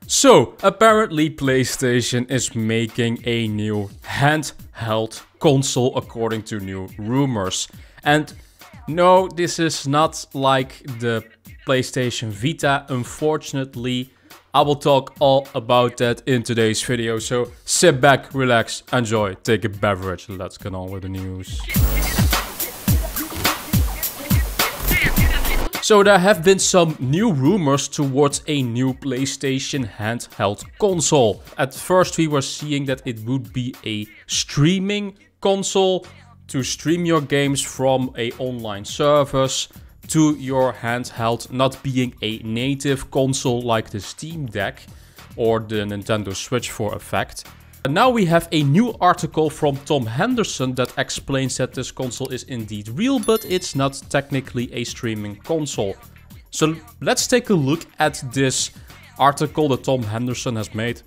So, apparently PlayStation is making a new handheld console according to new rumors. And no, this is not like the PlayStation Vita, unfortunately. I will talk all about that in today's video, so sit back, relax, enjoy, take a beverage, let's get on with the news. So there have been some new rumors towards a new PlayStation handheld console. At first we were seeing that it would be a streaming console to stream your games from a online service to your handheld, not being a native console like the Steam Deck or the Nintendo Switch for a fact. And now we have a new article from Tom Henderson that explains that this console is indeed real, but it's not technically a streaming console. So let's take a look at this article that Tom Henderson has made.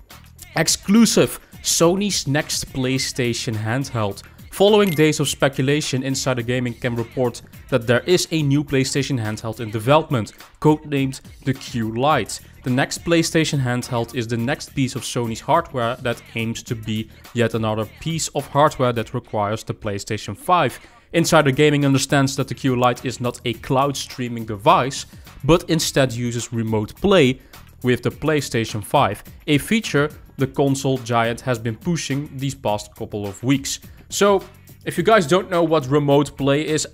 Exclusive: Sony's next PlayStation handheld. Following days of speculation, Insider Gaming can report that there is a new PlayStation handheld in development, codenamed the Q Lite. The next PlayStation handheld is the next piece of Sony's hardware that aims to be yet another piece of hardware that requires the PlayStation 5. Insider Gaming understands that the Q Lite is not a cloud streaming device, but instead uses remote play with the PlayStation 5, a feature the console giant has been pushing these past couple of weeks. So, if you guys don't know what remote play is,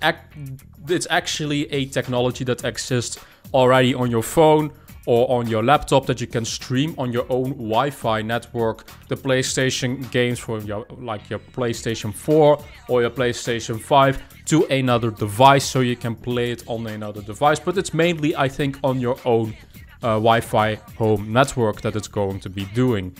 it's actually a technology that exists already on your phone or on your laptop that you can stream on your own Wi-Fi network the PlayStation games from your PlayStation 4 or your PlayStation 5 to another device, so you can play it on another device. But it's mainly, I think, on your own Wi-Fi home network that it's going to be doing.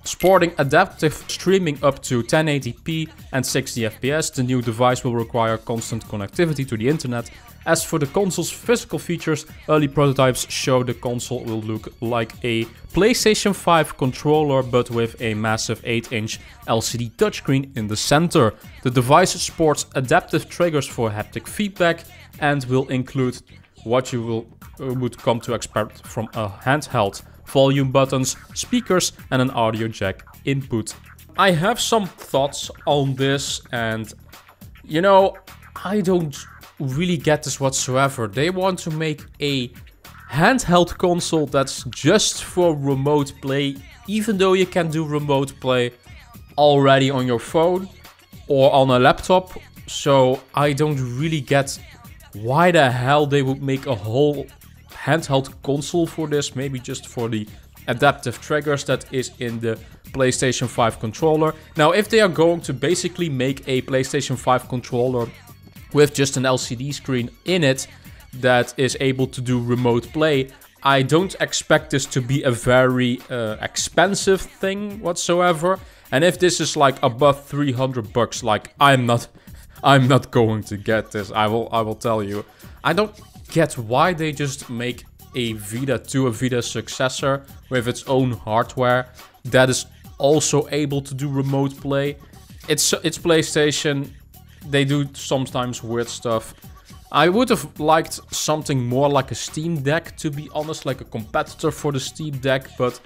Sporting adaptive streaming up to 1080p and 60 FPS, the new device will require constant connectivity to the internet. As for the console's physical features, early prototypes show the console will look like a PlayStation 5 controller, but with a massive 8-inch LCD touchscreen in the center. The device sports adaptive triggers for haptic feedback and will include what you would come to expect from a handheld: volume buttons, speakers, and an audio jack input. I have some thoughts on this, and you know, I don't really get this whatsoever. They want to make a handheld console that's just for remote play, even though you can do remote play already on your phone or on a laptop. So I don't really get why the hell they would make a whole handheld console for this. Maybe just for the adaptive triggers that is in the PlayStation 5 controller. Now, if they are going to basically make a PlayStation 5 controller with just an LCD screen in it that is able to do remote play, I don't expect this to be a very expensive thing whatsoever. And if this is like above 300 bucks, like I'm not going to get this. I will tell you. I don't get why they just make a Vita to a Vita successor with its own hardware that is also able to do remote play. It's PlayStation. They do sometimes weird stuff. I would have liked something more like a Steam Deck, to be honest, like a competitor for the Steam Deck, but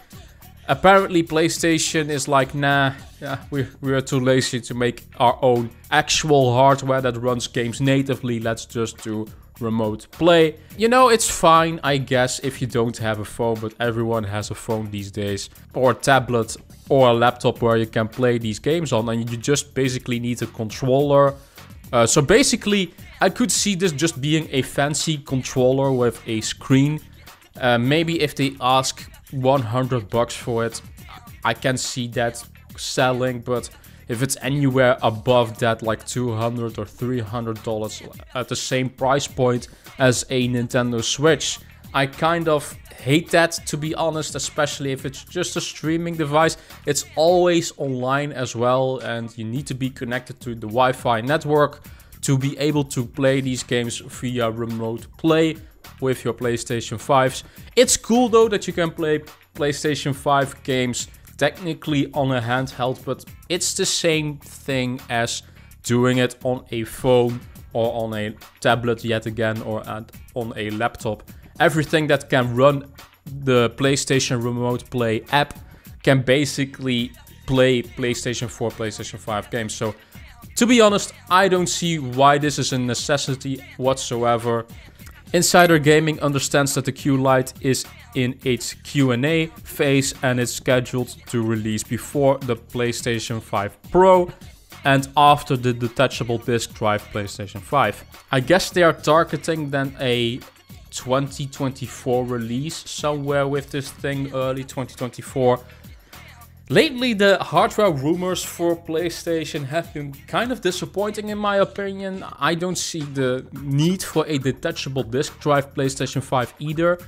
apparently PlayStation is like, nah, yeah, we're too lazy to make our own actual hardware that runs games natively. Let's just do remote play. You know, it's fine, I guess, if you don't have a phone, but everyone has a phone these days, or a tablet or a laptop where you can play these games on, and you just basically need a controller. So basically, I could see this just being a fancy controller with a screen. Maybe if they ask 100 bucks for it, I can see that selling, but if it's anywhere above that, like $200 or $300 at the same price point as a Nintendo Switch, I kind of hate that, to be honest, especially if it's just a streaming device. It's always online as well, and you need to be connected to the Wi-Fi network to be able to play these games via remote play with your PlayStation 5s. It's cool though that you can play PlayStation 5 games technically on a handheld, but it's the same thing as doing it on a phone or on a tablet yet again, or on a laptop. Everything that can run the PlayStation Remote Play app can basically play PlayStation 4, PlayStation 5 games. So, to be honest, I don't see why this is a necessity whatsoever. Insider Gaming understands that the Q Lite is in its Q&A phase and is scheduled to release before the PlayStation 5 Pro and after the detachable disc drive PlayStation 5. I guess they are targeting then a 2024 release somewhere with this thing, early 2024. Lately, the hardware rumors for PlayStation have been kind of disappointing in my opinion. I don't see the need for a detachable disc drive PlayStation 5 either.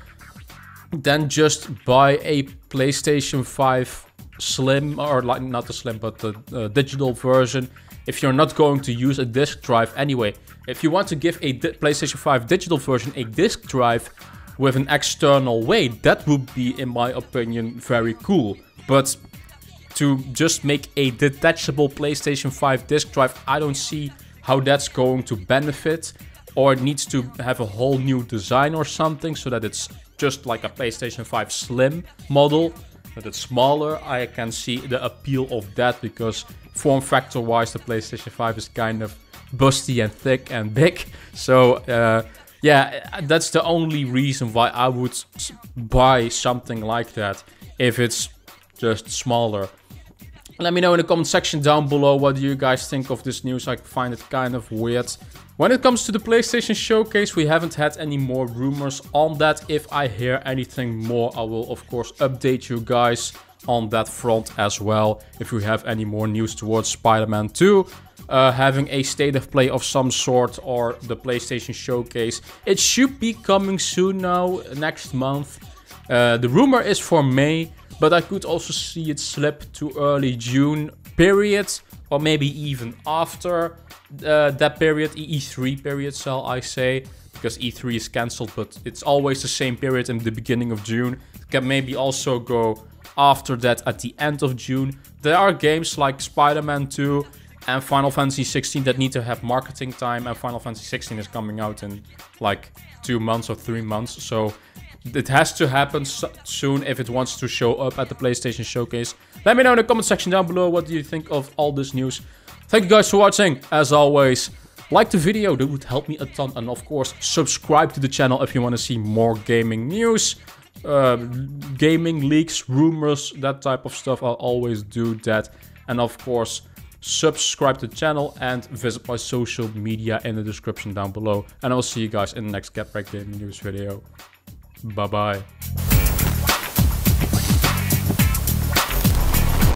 Then just buy a PlayStation 5 Slim, or like not the Slim, but the digital version. If you're not going to use a disc drive anyway. If you want to give a PlayStation 5 digital version a disc drive with an external weight, that would be, in my opinion, very cool. But to just make a detachable PlayStation 5 disc drive, I don't see how that's going to benefit. Or it needs to have a whole new design or something so that it's just like a PlayStation 5 Slim model, that it's smaller. I can see the appeal of that because form factor wise the PlayStation 5 is kind of busty and thick and big. So yeah, that's the only reason why I would buy something like that if it's just smaller. Let me know in the comment section down below what do you guys think of this news. I find it kind of weird. When it comes to the PlayStation Showcase, we haven't had any more rumors on that. If I hear anything more, I will of course update you guys on that front as well. If we have any more news towards Spider-Man 2, having a state of play of some sort, or the PlayStation Showcase. It should be coming soon now, next month. The rumor is for May, but I could also see it slip to early June period, or maybe even after that period, E3 period, shall I say, because E3 is cancelled, but it's always the same period in the beginning of June. It can maybe also go after that at the end of June. There are games like Spider-Man 2 and Final Fantasy 16 that need to have marketing time, and Final Fantasy 16 is coming out in like 2 months or 3 months, so it has to happen soon if it wants to show up at the PlayStation Showcase. Let me know in the comment section down below what do you think of all this news. Thank you guys for watching. As always, like the video, that would help me a ton. And of course, subscribe to the channel if you want to see more gaming news, gaming leaks, rumors, that type of stuff. I'll always do that. And of course, subscribe to the channel and visit my social media in the description down below. And I'll see you guys in the next Get Rekt gaming news video. Bye bye.